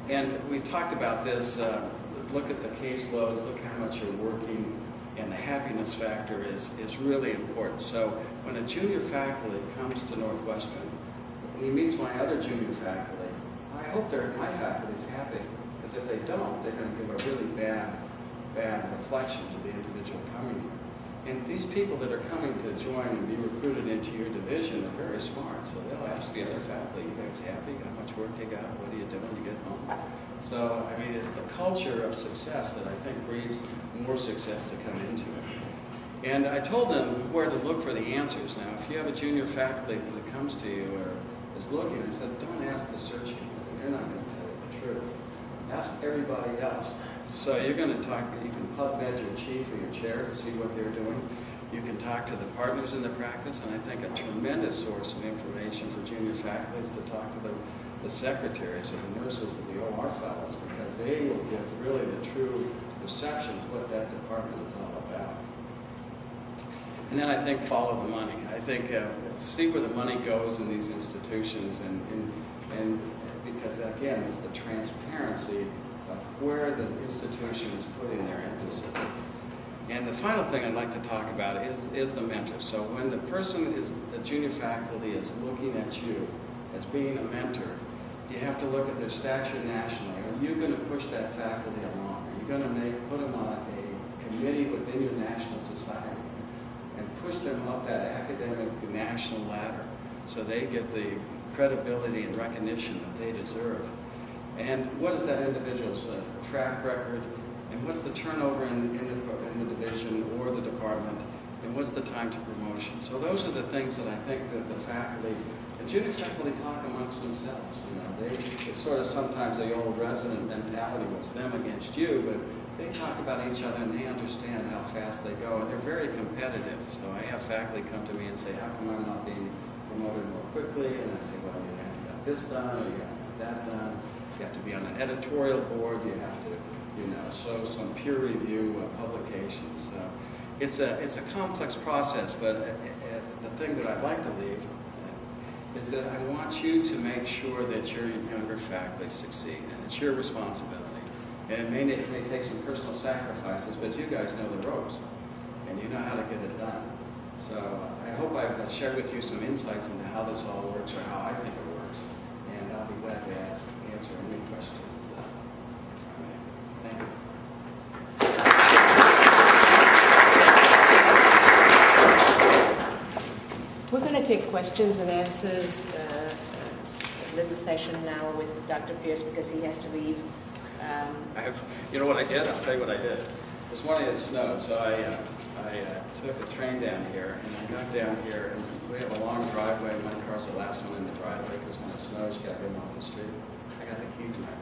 And we've talked about this, look at the caseloads, look how much you're working, and the happiness factor is really important. So when a junior faculty comes to Northwestern, and he meets my other junior faculty, I hope my faculty's happy, because if they don't, they're going to give a really bad reflection to the individual coming here. And these people that are coming to join and be recruited into your division are very smart, so they'll ask the other faculty, you guys happy? How much work you got? What are you doing to get home? So, I mean, it's the culture of success that I think breeds more success to come into it. And I told them where to look for the answers. Now, if you have a junior faculty that comes to you or is looking, I said, don't ask the search committee. They're not going to tell you the truth. Ask everybody else. So you're going to talk, you can PubMed your chief or your chair to see what they're doing. You can talk to the partners in the practice, and I think a tremendous source of information for junior faculty is to talk to the secretaries or the nurses of the OR fellows, because they will give really the true perception of what that department is all about. And then I think follow the money. I think see where the money goes in these institutions, and because again, it's the transparency of where the institution is putting their emphasis. And the final thing I'd like to talk about is the mentor. So when the junior faculty is looking at you as being a mentor, you have to look at their stature nationally. Are you going to push that faculty along? Are you going to put them on a committee within your national society and push them up that academic national ladder so they get the credibility and recognition that they deserve? And what is that individual's track record? And what's the turnover in the division or the department? And what's the time to promotion? So those are the things that I think that the faculty, the junior faculty talk amongst themselves. You know, it's sort of sometimes the old resident mentality was them against you, but they talk about each other and they understand how fast they go. And they're very competitive. So I have faculty come to me and say, how come I'm not being promoted more quickly? And I say, well, you have to get this done or you have to get that done. You have to be on an editorial board. You have to, show some peer review publications. So it's a complex process, but the thing that I'd like to leave is that I want you to make sure that your younger faculty succeed, and it's your responsibility. And it may take some personal sacrifices, but you guys know the ropes, and you know how to get it done. So I hope I've shared with you some insights into how this all works, or how I think it works, and I'll be glad to answer any questions. Thank you. We're going to take questions and answers, a little session now with Dr. Pearce because he has to leave. You know what I did? I'll tell you what I did. This morning it snowed, so I took a train down here, and I got down here, and we have a long driveway. My car's the last one in the driveway because when it snows, you got to get off the street. I got the keys back.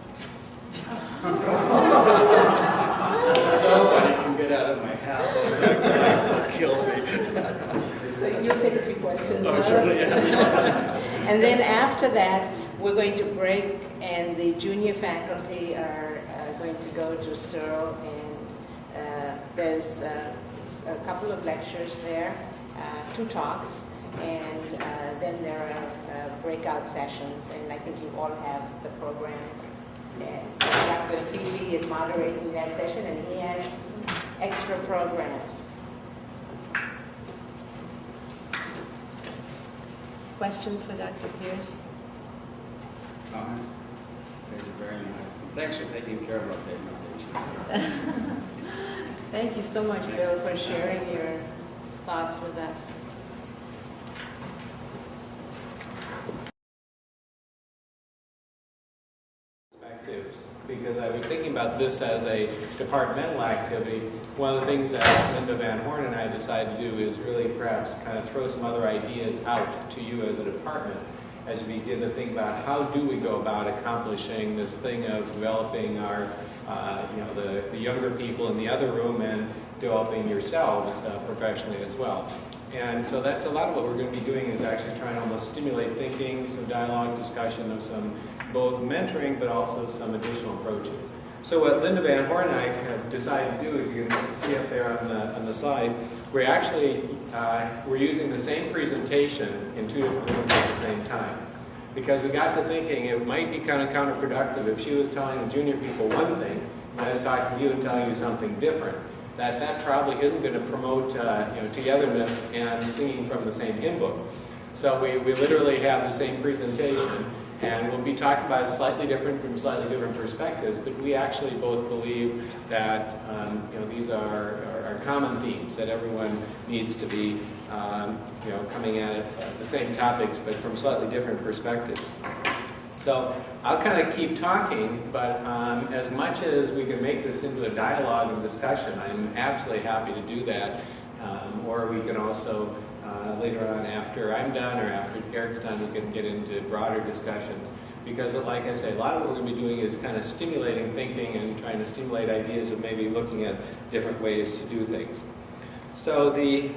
Nobody can get out of my house. They'll kill me. So you'll take a few questions. Oh, certainly, yes. And then after that, we're going to break, and the junior faculty are going to go to Searle, and there's a couple of lectures there, 2 talks, and then there are breakout sessions, and I think you all have the program. And Dr. Fifi is moderating that session, and he has extra programs. Questions for Dr. Pearce? Comments? These are very nice. And thanks for taking care of our patients. Thank you so much, Bill, for sharing your thoughts with us. Because I was thinking about this as a departmental activity. One of the things that Linda Van Horn and I decided to do is really perhaps kind of throw some other ideas out to you as a department as you begin to think about how do we go about accomplishing this thing of developing our, the younger people in the other room and developing yourselves professionally as well. And so that's a lot of what we're going to be doing is actually trying to almost stimulate thinking, some dialogue, discussion of some both mentoring but also some additional approaches. So what Linda Van Horn and I have decided to do, if you can see up there on the slide, we're actually we're using the same presentation in 2 different rooms at the same time. because we got to thinking it might be kind of counterproductive if she was telling the junior people one thing, and I was talking to you and telling you something different. That probably isn't going to promote togetherness and singing from the same hymn book. So we literally have the same presentation, and we'll be talking about it slightly different from slightly different perspectives, but we actually both believe that these are common themes that everyone needs to be coming at it, the same topics, but from slightly different perspectives. So I'll kind of keep talking, but as much as we can make this into a dialogue and discussion, I'm absolutely happy to do that. Or we can also, later on after I'm done or after Eric's done, we can get into broader discussions. Because like I say, a lot of what we're going to be doing is kind of stimulating thinking and trying to stimulate ideas of maybe looking at different ways to do things. So the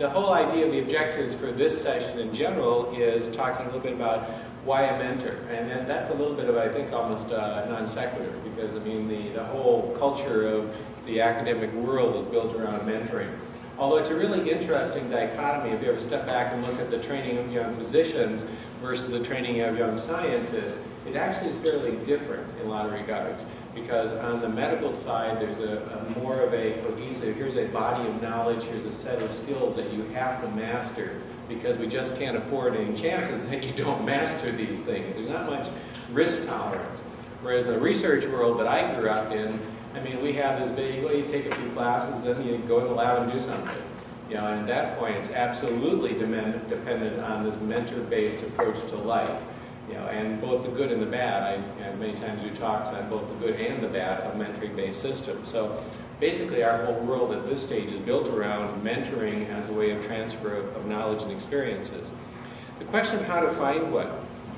whole idea of the objectives for this session in general is talking a little bit about why a mentor. And then that's a little bit of, I think, almost non sequitur, because, I mean, the whole culture of the academic world is built around mentoring. Although it's a really interesting dichotomy if you ever step back and look at the training of young physicians versus the training of young scientists, it actually is fairly different in a lot of regards. Because on the medical side, there's a more of a cohesive, here's a body of knowledge, here's a set of skills that you have to master, because we just can't afford any chances that you don't master these things. There's not much risk tolerance. Whereas in the research world that I grew up in, I mean, we have this big, well, you take a few classes, then you go in the lab and do something. And at that point, it's absolutely dependent on this mentor-based approach to life. And both the good and the bad. I many times do talks on both the good and the bad of mentoring-based systems. So basically our whole world at this stage is built around mentoring as a way of transfer of knowledge and experiences. The question of how to find one,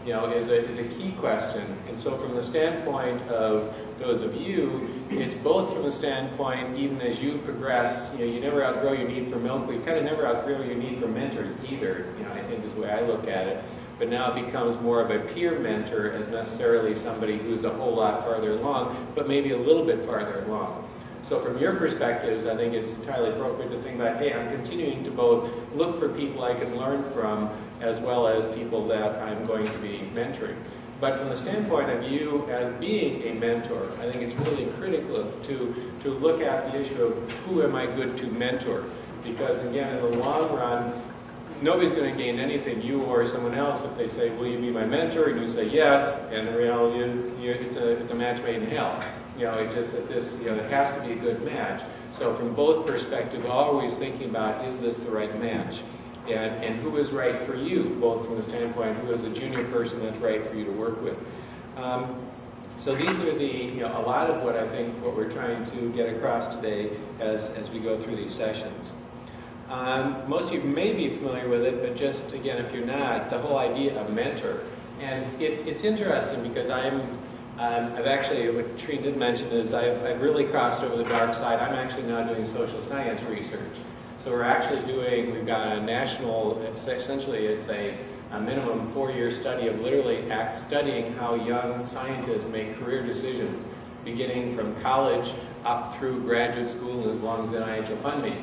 is a key question. And so from the standpoint of those of you, it's both from the standpoint, even as you progress, you never outgrow your need for milk, but you kind of never outgrow your need for mentors either, I think is the way I look at it. But now it becomes more of a peer mentor as necessarily somebody who's a whole lot farther along, but maybe a little bit farther along. So from your perspectives, I think it's entirely appropriate to think about, hey, I'm continuing to both look for people I can learn from as well as people that I'm going to be mentoring. But from the standpoint of you as being a mentor, I think it's really critical to look at the issue of who am I good to mentor? Because again, in the long run, nobody's going to gain anything, you or someone else, if they say, will you be my mentor? And you say yes, and the reality is it's a match made in hell. It's just that this, it has to be a good match. So from both perspectives, always thinking about, is this the right match? And who is right for you, both from the standpoint, who is a junior person that's right for you to work with. So these are a lot of what I think what we're trying to get across today as we go through these sessions. Most of you may be familiar with it, but just again, if you're not, the whole idea of mentor. And it's interesting because I've actually, what Trina did mention is I've really crossed over the dark side. I'm actually now doing social science research. So we've got a national, essentially it's a minimum 4-year study of literally studying how young scientists make career decisions, beginning from college up through graduate school and as long as the NIH will fund me.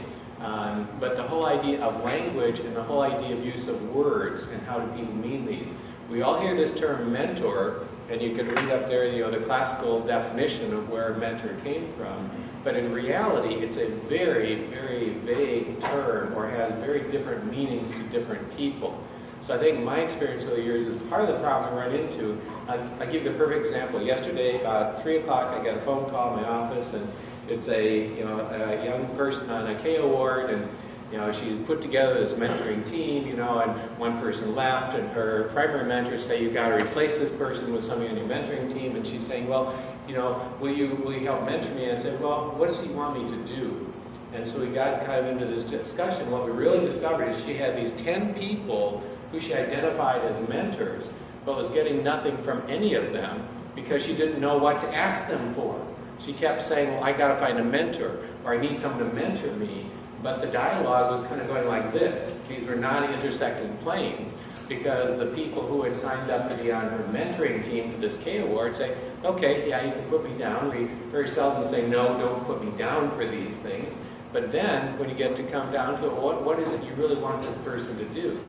But the whole idea of language and the whole idea of use of words and how do people mean these. We all hear this term mentor, and you can read up there the classical definition of where mentor came from. But in reality, it's a very, very vague term or has very different meanings to different people. So I think my experience over the years is part of the problem I run into. I'll give you a perfect example. Yesterday, about 3 o'clock, I got a phone call in my office, and it's a young person on a K award, and she's put together this mentoring team, and one person left, and her primary mentors say, you've got to replace this person with somebody on your mentoring team, and she's saying, well, will you help mentor me? And I said, well, what does he want me to do? And so we got kind of into this discussion. What we really discovered is she had these 10 people who she identified as mentors, but was getting nothing from any of them because she didn't know what to ask them for. She kept saying, well, I got to find a mentor, or I need someone to mentor me. But the dialogue was kind of going like this. These were not intersecting planes, because the people who had signed up to be on her mentoring team for this K Award say, okay, yeah, you can put me down. We very seldom say, no, don't put me down for these things. But then, when you get to come down to it, what is it you really want this person to do?